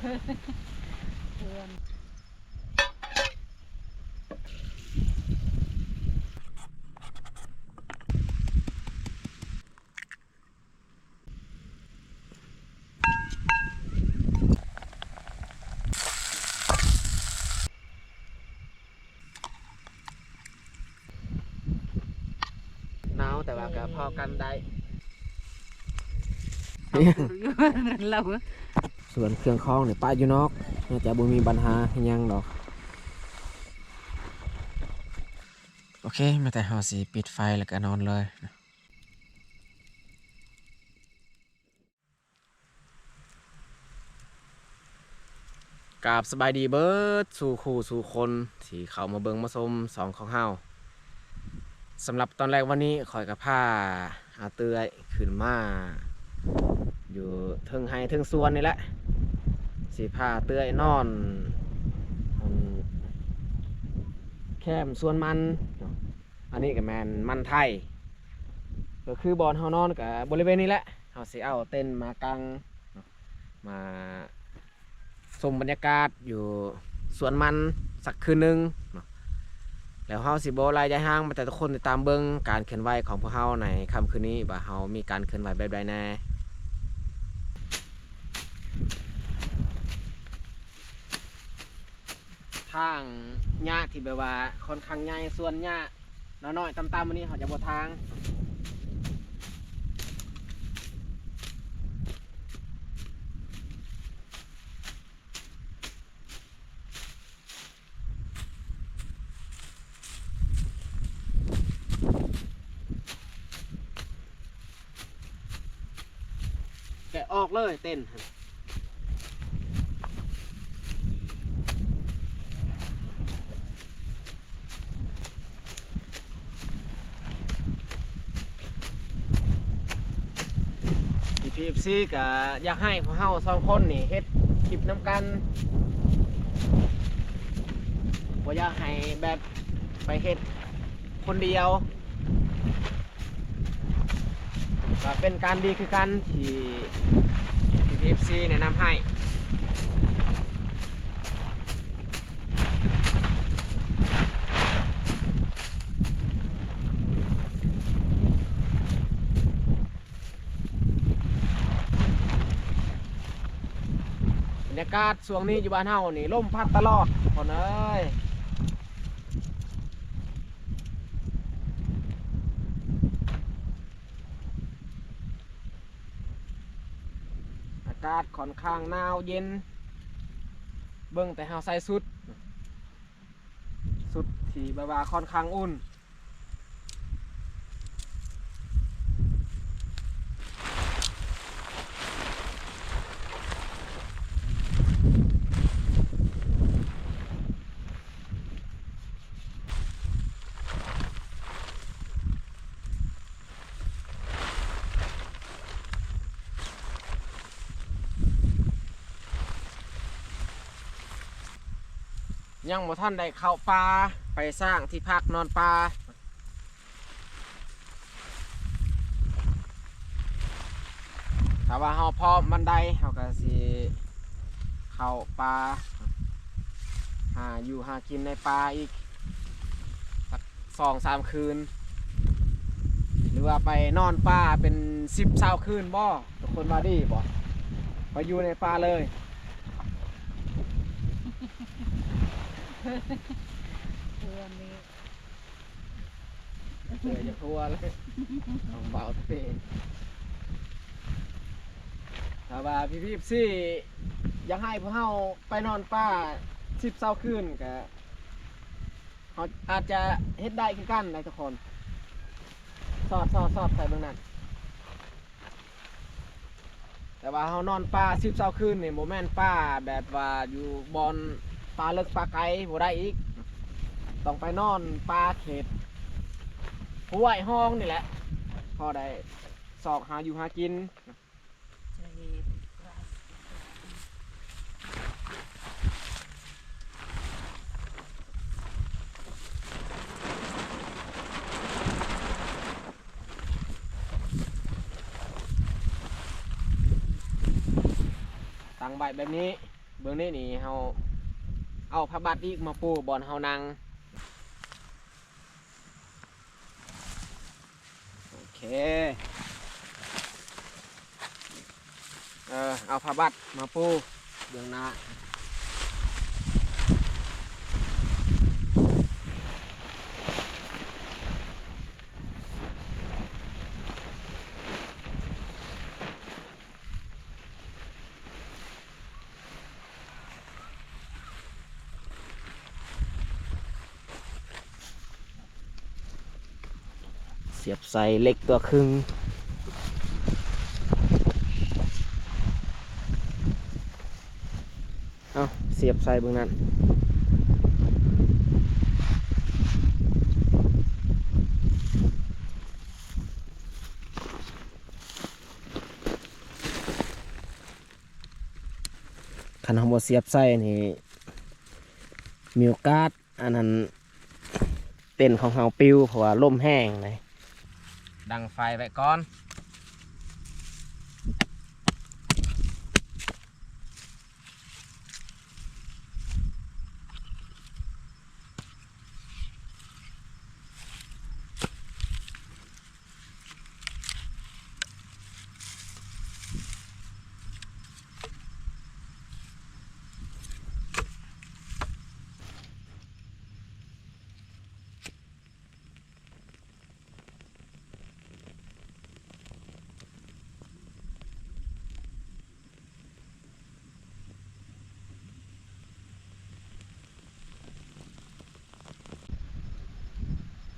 หนาวแต่ว่าก็พอกันได้เราส่วนเครื่องคล้องเนี่ยป้าอยู่นอกน่าจะบ่มีปัญหายังดอกโอเคมาแต่เฮาสิปิดไฟแล้วก็นอนเลยกราบสบายดีเบิดสู่คู่สู่คนที่เข้ามาเบิ่งมาชมสองของเฮาสำหรับตอนแรกวันนี้ข่อยกับผ้าอาเตื้อยขึ้นมาอยู่เทิงไฮเทิงสวนนี่แหละสีผ้าเตื้อยนอนแคมสวนมันอันนี้ก็แมนมันไทยก็คือบอนเฮานอนกับบริเวณนี้แหละเฮาสิเอาเต็นท์มากางมาชมบรรยากาศอยู่สวนมันสักคืนนึงแล้วเฮาสิบ่รายย้ายห้างมาแต่ทุกคนติดตามเบิ่งการเคลื่อนไหวของพวกเฮาในค่ำคืนนี้ว่าเฮามีการเคลื่อนไหวแบบใดแน่ทางหญ้าที่แบบว่าค่อนข้างใหญ่ส่วนหญ้าน้อยๆต่ำๆวันนี้เขาจะบ่ทางแกะออกเลยเต้นPFC ก็อยากให้พวกเฮาสองคนนี่เฮ็ดคลิปน้ำกันบ่อยากให้แบบไปเฮ็ดคนเดียวก็เป็นการดีคือกันที่ PFC แนะนำให้บรรยากาศช่วงนี้อยู่บ้านเฮานี่ลมพัดตลอดคนเอ้ยอากาศค่อนข้างหนาวเย็นเบิ่งแต่เฮาใส่สุดที่แบบว่าค่อนข้างอุ่นยังบ่ท่านได้เข้าป่าไปสร้างที่พักนอนป่าถ้าว่าเฮาพร้อมมันได้เฮาก็สิเข้าป่าหาอยู่หากินในป่าอีกสัก2-3 คืนหรือว่าไปนอนป่าเป็น10-20 คืนบ่ทุกคนมาดีบ่ไปอยู่ในป่าเลยจะทั่วเลยของเบาเตะถ้าว่าพี่ซี่อยากให้พวกเฮาไปนอนป่า10-20 คืนก็เขาอาจจะเฮ็ดได้คือกันนะทุกคนสอดใส่เบื้องนั้นแต่ว่าเฮานอนป่า10-20 คืนนี่โมแมนป่าแบบว่าอยู่บอนป่าเลิกป่าไกลบ่ได้อีกต้องไปนอนป่าเขตห้วยห้องนี่แหละพอได้สอกหาอยู่หากินตั้งใบแบบนี้ เบื้องนี้นี่เฮาเอาผ้าบัดอีกมาปูบอนเฮานั่งโอเคเอาผ้าบัดมาปูเบื้องหน้าเสียบใส่เหล็กตัวครึ่งเอาเสียบใส่เบื้องนั้นคันเราบ่เสียบใส่นี่มีโอกาสอันนั้นเต้นของเฮาปิวเพราะว่าลมแห้งเลยดังไฟไว้ก่อน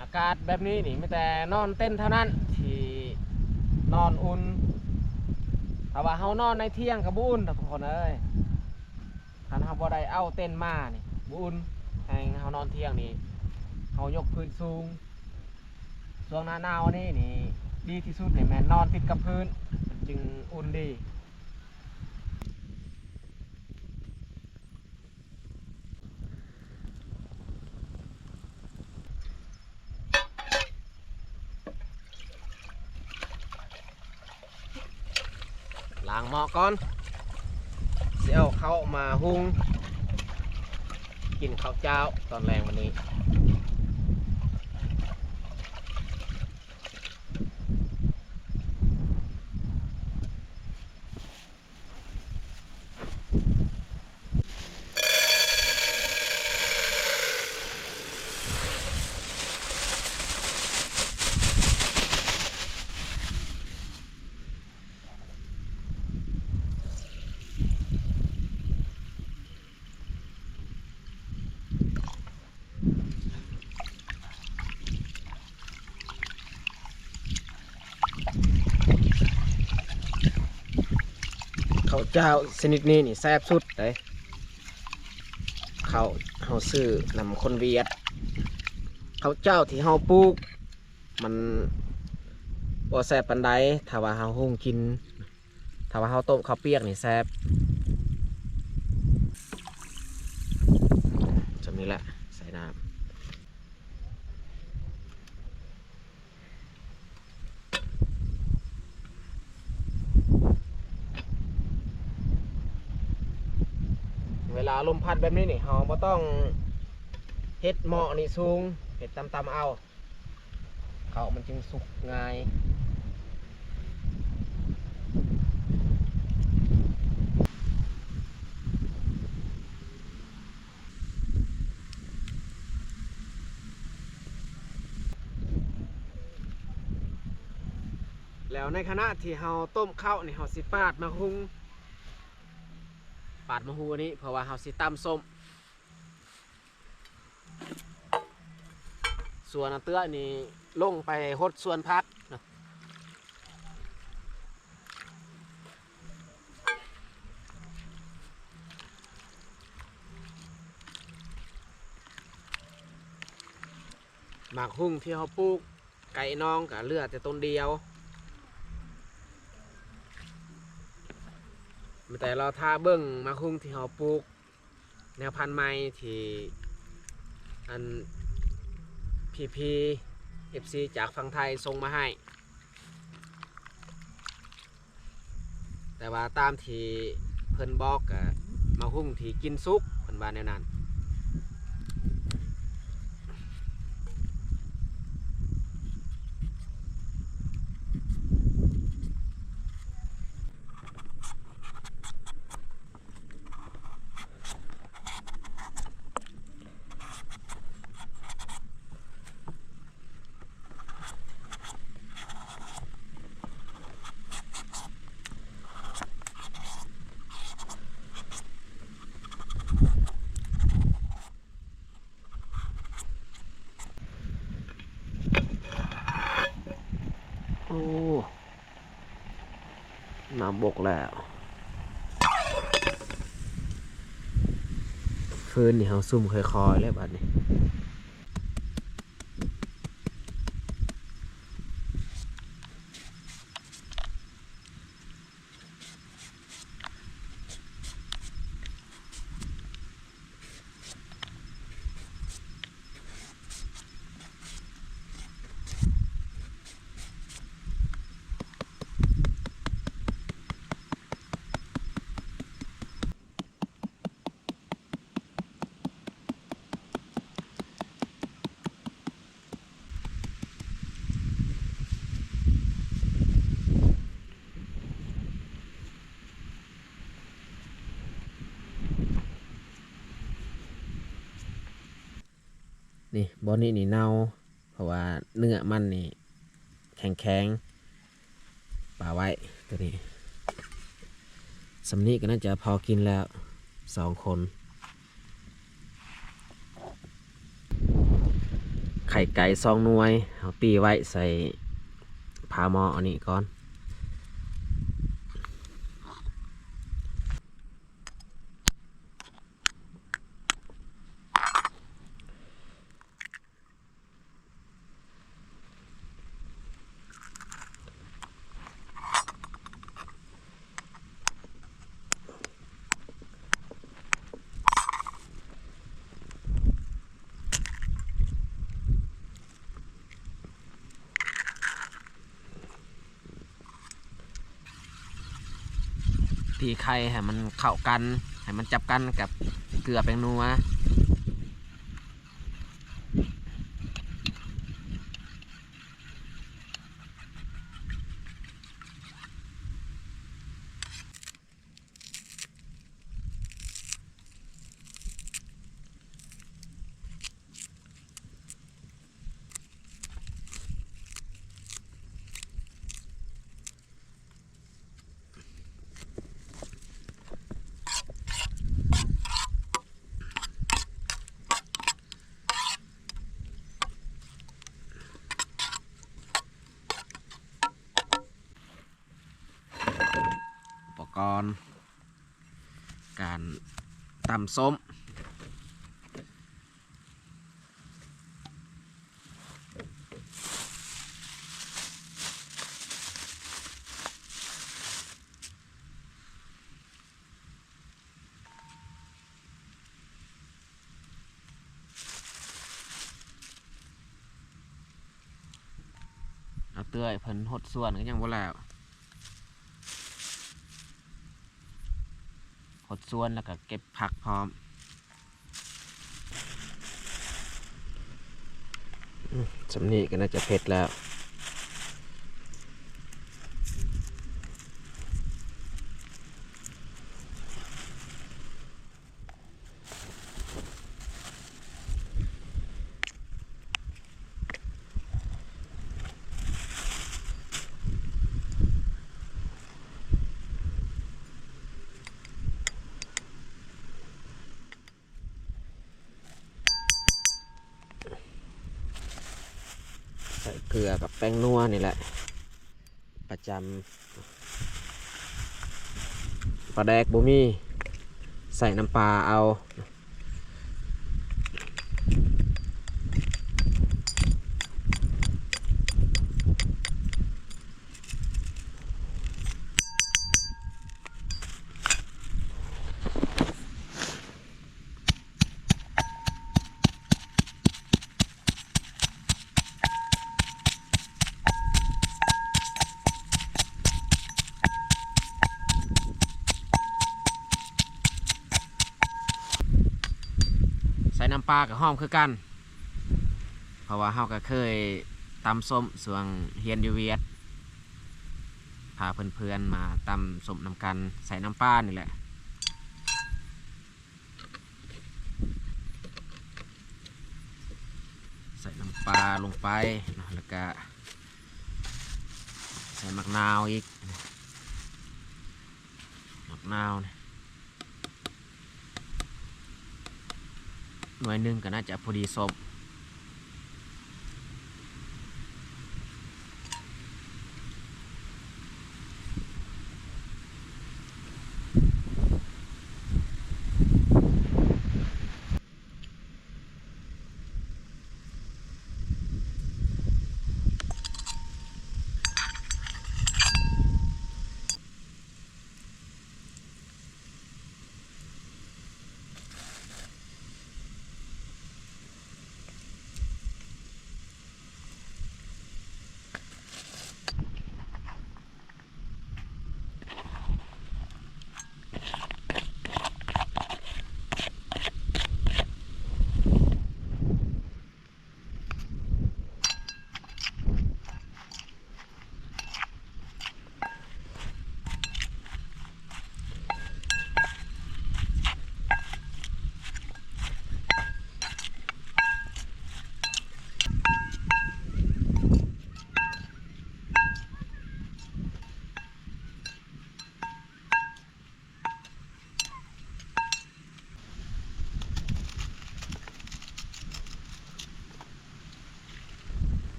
อากาศแบบนี้นี่ไม่แต่นอนเต้นเท่านั้นที่นอนอุ่นถ้าว่าเฮานอนในเที่ยงกับบุ่นทุกคนเอ้ยคันเฮาบ่ได้เอาเต้นมานี่บุ่นให้เฮานอนเที่ยงนี่เฮายกพื้นสูงช่วงหน้าหนาวนี่ดีที่สุดนี่แม่นนอนติดกับพื้นมันจึงอุ่นดีล้างหม้อก่อนเสียเอาเข้ามาหุงกินข้าวเจ้าตอนแรงวันนี้ข้าวเจ้าชนิดนี้นี่แซ่บสุดเลยข้าวเฮาซื้อนำคนเวียดข้าวเจ้าที่เฮาปลูกมันบ่แซ่บปานใดถ้าว่าเฮาหุงกินถ้าว่าเฮาต้มข้าวเปียกนี่แซ่บจำนี้แหละใส่น้ำเวลาลมพัดแบบนี้นี่เฮาบ่ต้องเฮ็ดหม้อนี่สูงเฮ็ดต่ำๆเอาข้าวมันจึงสุกง่ายแล้วในขณะที่เฮาต้มข้าวนี่เฮาสิปาดมาหุงปาดมะฮูอันนี้เพราะว่าเฮาสิตำส้มส่วนอันเตื้อนี่ลงไปหดส่วนพักนะหมากหุ่งที่เฮาปลูกไก่น้องกับเลือดแต่ต้นเดียวแต่เราท่าเบิ้งหมากหุ่งที่เฮาปลูกแนวพันธุ์ใหม่ที่อันพีFC จากฝั่งไทยส่งมาให้แต่ว่าตามที่เพิ่นบอก มาหุ้งที่กินซุกเพิ่นว่าแนวนั้นโอ้น้ำบกแล้วฟืนนี่เฮาซุ่มค่อยๆเลยบัดนี้นี่บ่อนี้นี่เน่าเพราะว่าเนื้อมันนี่แข็งๆป่าไว้ตัวนี้สำนี้ก็น่าจะพอกินแล้ว2 คนไข่ไก่2 หน่วยเอาตีไว้ใส่พาหม้ออันนี้ก่อนตีไข่ให้มันเข้ากันให้มันจับกันกับเกลือแป้งนัวอุปกรณ์การตำส้มเอาเตื้อยเพิ่นหดส่วนก็ยังบ่แล้วหดส่วนแล้วก็เก็บผักพร้อมสำนี้ก็น่าจะเผ็ดแล้วใส่เกลือกับแป้งนัวนี่แหละประจำปลาแดกบ่มีใส่น้ำปลาเอา น้ำปลากับหอมคือกันเพราะว่าเฮาก็เคยตำส้มส่วงเฮียนอยู่เวียดพาเพื่อนๆมาตำส้มน้ำกันใส่น้ำปลานี่แหละใส่น้ำปลาลงไปนะแล้วก็ใส่มะนาวอีกมะนาวเนี่ยหน่วยหนึ่งก็น่าจะพอดีส้ม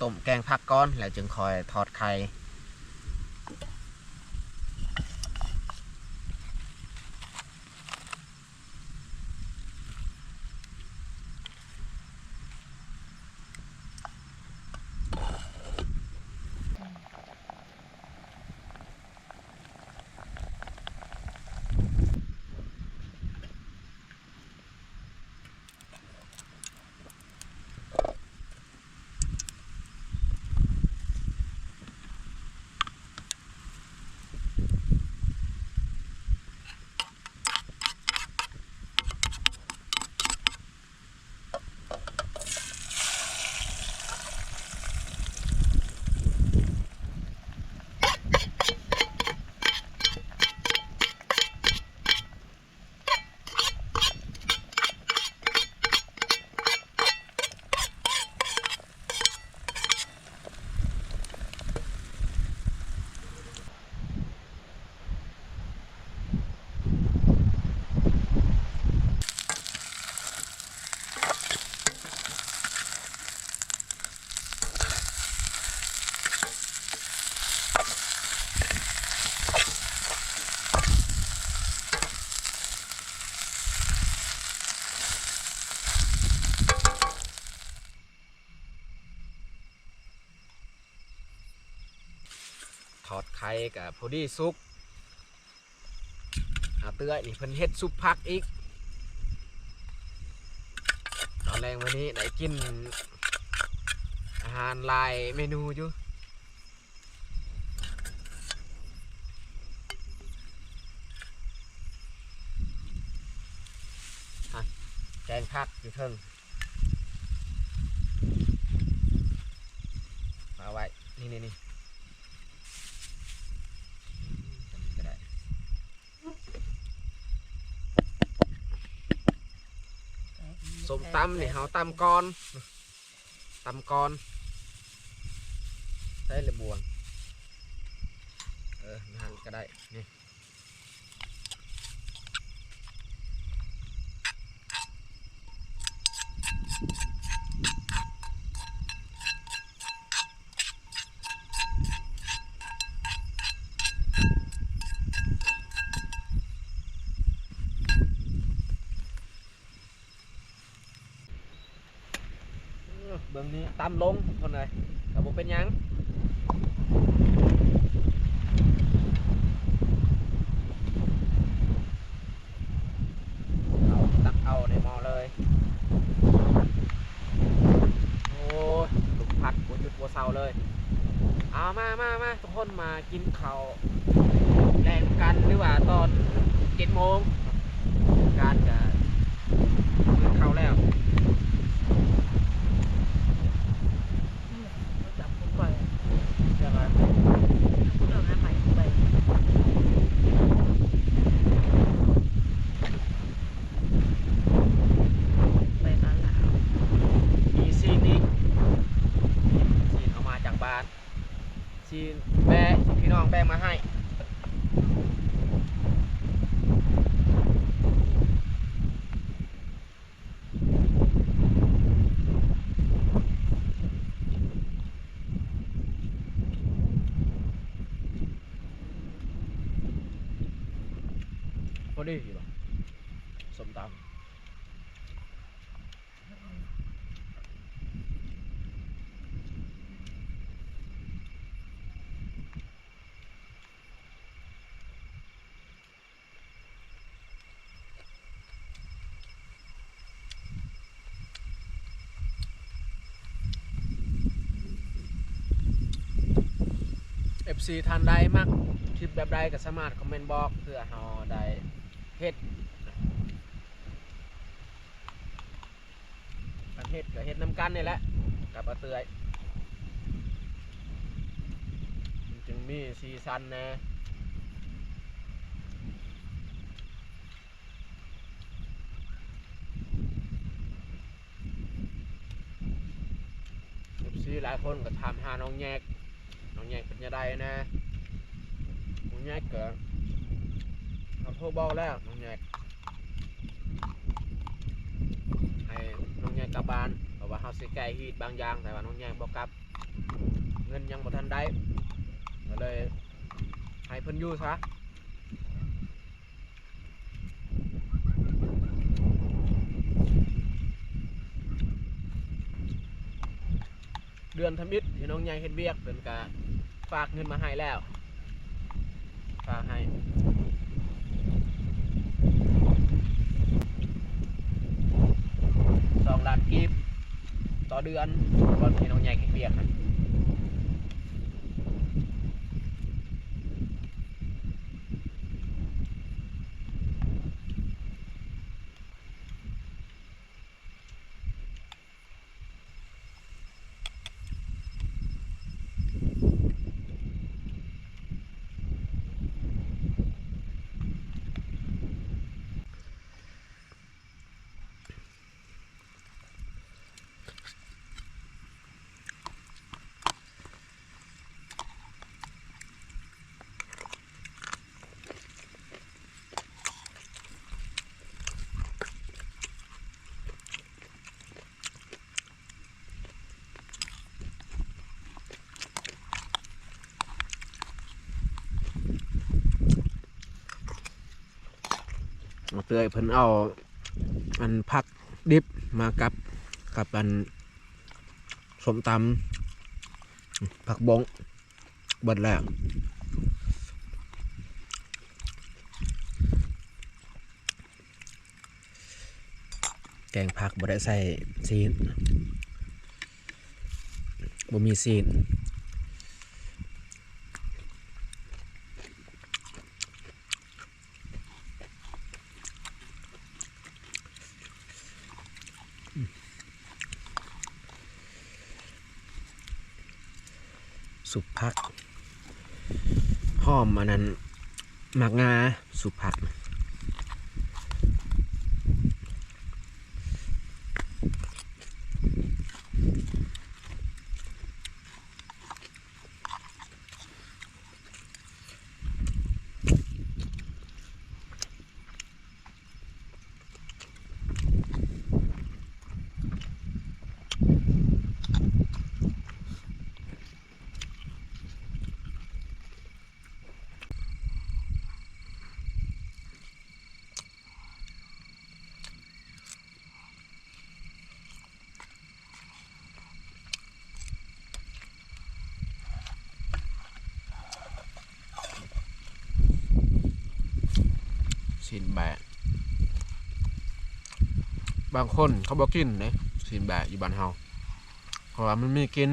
ต้มแกงผักก้อนแล้วจึงคอยทอดไข่ทอดไข่กับพอดีซุปเตื้อยนี่เพิ่นเฮ็ดซุปผักอีกตอนแรงวันนี้ได้กินอาหารหลายเมนูอยู่แกงผักอยู่เทิงมาไว้นี่ส้มตำนี่เฮาตำก้อนใส่เลยบวงหั่นก็ได้นี่เบื้องนี้ตำลงคนเลยแต่บ่เป็นยังตักเอาในหม้อเลยโอ้ยลูกผัดกูหยุดวัวเสาเลยเอามาทุกคนมากินข้าวแรงกันหรือว่าตอน7 โมง การจะเข้าแล้ว จับผมไป เรื่องอะไร เรื่องนั้นใหม่ไปไปตลาด มีซีนอีกซีนเอามาจากบ้านซีนแบะพี่น้องแบงมาให้พอดีอยู่ป่ะสมตำFC ทานใดมากคลิปแบบใดก็สามารถคอมเมนต์บอกเพื่อเราได้เฮ็ดการเฮ็ดก็เฮ็ดน้ำกันนี่แหละกับอาเตยมันจึงมีซีซันนะซีหลายคนก็ถามหาน้องแยกเป็นยังไงนะน้องแยกก็เขาโทรบอกแล้วน้องแยกให้น้องแยกกลับบ้านเพราะว่าเขาสิแก้ฮีตบางอย่างแต่ว่าน้องแยกบอกกลับเงินยังบ่ทันได้ก็เลยให้เพิ่นอยู่ซะเดือนทมิตที่น้องใหญ่เฮ็ดเวียกเพิ่นก็ฝากเงินมาให้แล้วฝากให้2 ล้านกีบต่อเดือนบอนที่น้องใหญ่เฮ็ดเวียกเตยเพิ่นเอาอันผักดิบมากับอันสมตำผักบงเบิดแล้วแกงผักบ่ได้ใส่ซีนบ่มีซีนสุกผักหอมอันนั้นหมักงาสุกผักซีนแบะบางคนเขาบอกกินเลยซีนแบะอยู่บ้านเฮาเพราะว่ามันมีกิ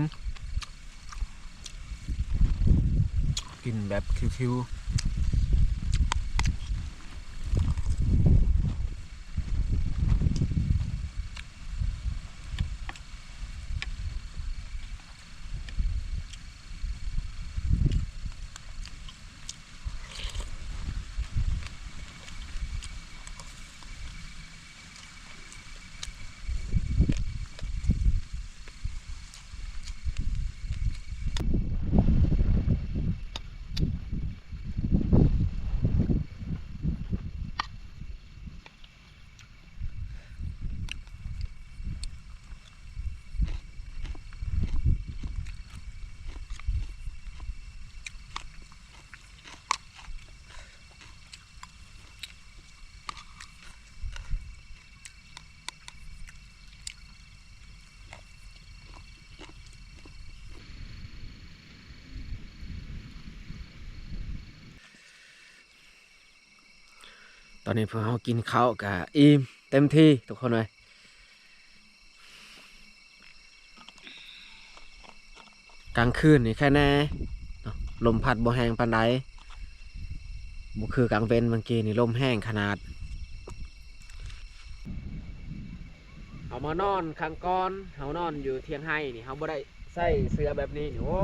นแบบคิวๆ ตอนนี้พวกเรากินข้าวกับอิ่มเต็มที่ทุกคนเลยกลางคืนนี่แค่แน่เนาะลมพัดบ่แห้งปานใดบ่คือกลางเว้นเมื่อกี้นี่ลมแห้งขนาดเอามานอนข้างก้อนเฮานอนอยู่เทียงไห้นี่เฮาบ่ได้ใส่เสื้อแบบนี้นี่โอ้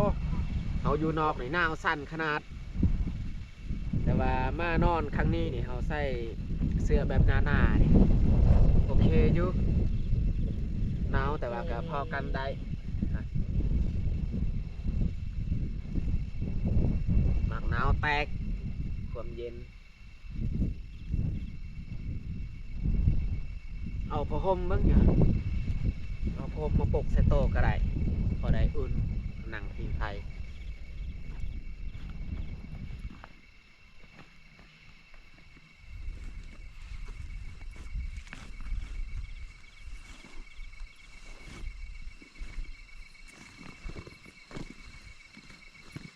เฮาอยู่นอกนี่หนาวสั่นขนาดแต่ว่ามานอนครั้งนี้นี่เขาใส่เสื้อแบบหนาๆนี่โอเคอยู่หนาวแต่ว่าก็พอกันได้หมากหนาวแตกความเย็นเอาผ้าห่มบ้างเนี่ยเอาผ้าห่มมาปกใส่โต๊ะก็ได้พอได้อุ่นหนังพิงไทย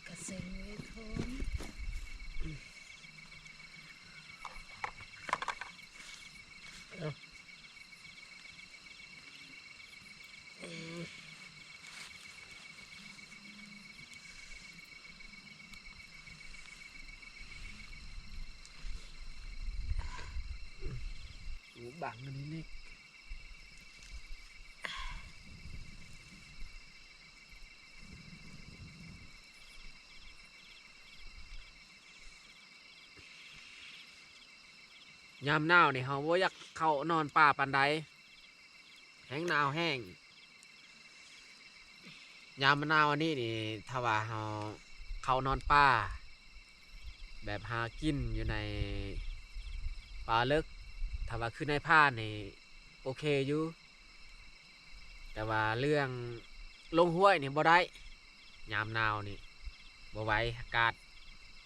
กระเซ็งไว้ทนบังอันนี้เล็กยามหนาวนี่เขาบ่อยากเข้านอนป่าปานใดแห้งหนาวแห้งยามหนาวอันนี้นี่ถ้าว่าเขาเข้านอนป่าแบบหากินอยู่ในป่าลึกถ้าว่าขึ้นในผ้านี่โอเคอยู่แต่ว่าเรื่องลงห้วยนี่บ่ได้ยามหนาวนี่บ่ไหวอากาศ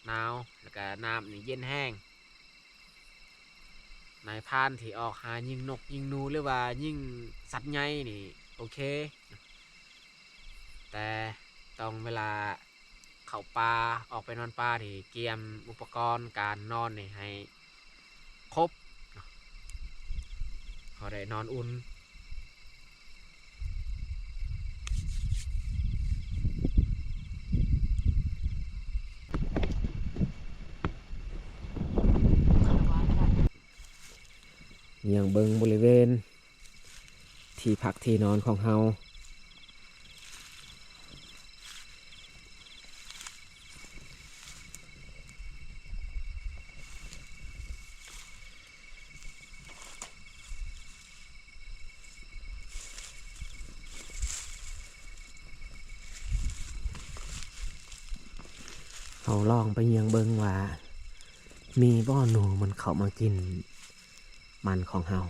หนาวแล้วก็น้ำนี่เย็นแห้งนายพรานที่ออกหายิงนกยิงนูหรือว่ายิงสัตว์ใหญ่นี่โอเคแต่ต้องเวลาเข้าป่าออกไปนอนป่าที่เตรียมอุปกรณ์การนอนนี่ให้ครบเขาได้นอนอุ่นยังเบิงบริเวณที่พักที่นอนของเฮาเขาลองไปยังเบิงว่ามีบ่อหนูมันเข้ามากินมันของเฮา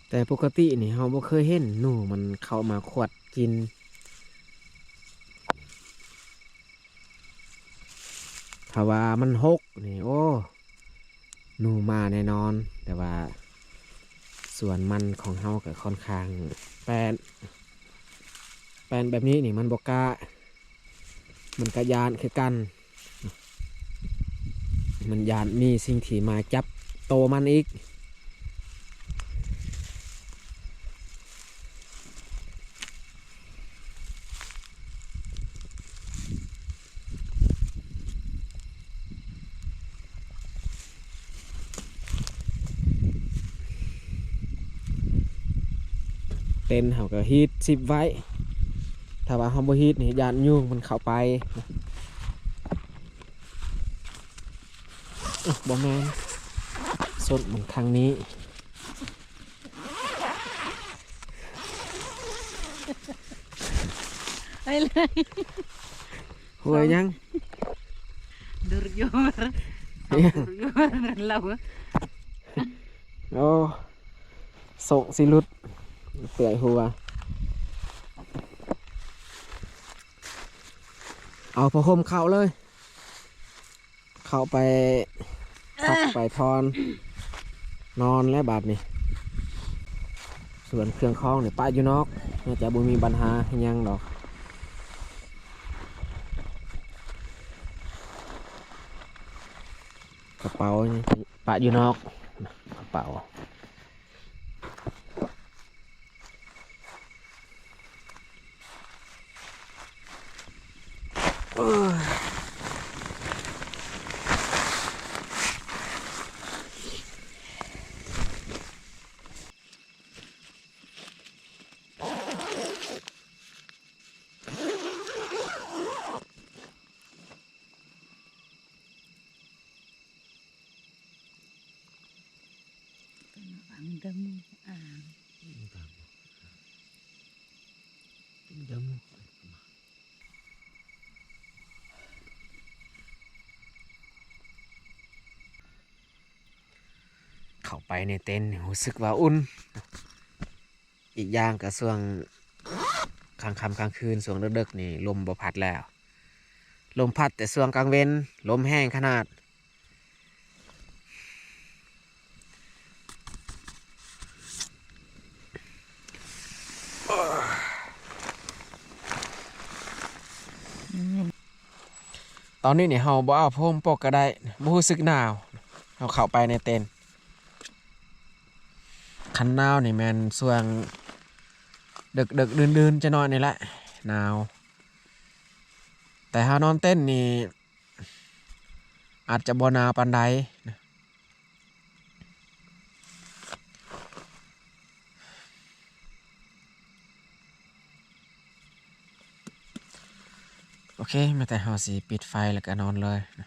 แต่ปกตินี่เฮาบ่เคยเห็นหนูมันเข้ามาขวดกินถ้าว่ามันหกนี่โอ้หนูมาแน่นอนแต่ว่าส่วนมันของเฮาก็ค่อนข้างแปลนแบบนี้นี่มันบกล้ามันกระยานคือกันมันยานมีสิ่งที่มาจับโตมันอีกเต้นเขาก็ฮีทซิบไว้ถ้าว่าเขาบ่ฮีทนี่ยานยุ่งมันเข้าไปบ่แมนสดเหมือนครั้งนี้ไปเลย หวยยัง ดูดยอดดูดยอดนั่นเรา โอ้ส่งสิลุดเปื่อยหัวเอาผ้าห่มเข้าเลยเข้าไปพักไปพร นอนและบาดนี่ส่วนเครื่องคล้องเนี่ยป้าอยู่นอกน่าจะบ่มีปัญหาอิหยังดอกกระเป๋านี่ป้าอยู่นอกกระเป๋าเอ้ยang damoเข้าไปในเต็นท์รู้สึกว่าอุ่น อีกอย่างกับช่วงกลางค่ำกลางคืนช่วงดึกๆนี่ลมบ่พัดแล้ว ลมพัดแต่ช่วงกลางเว้นลมแห้งขนาด ตอนนี้เนี่ยเฮาบ่เอาพรมปกก็ได้บ่รู้สึกหนาวเฮาเข้าไปในเต็นท์คันหนาวนี่แม่นช่วงดึกๆดื่นๆจะนอนนี่แหละหนาวแต่เฮานอนเต็นท์นี่อาจจะบ่หนาวปานใดนะโอเคมาแต่เฮาสิปิดไฟแล้วก็นอนเลยนะ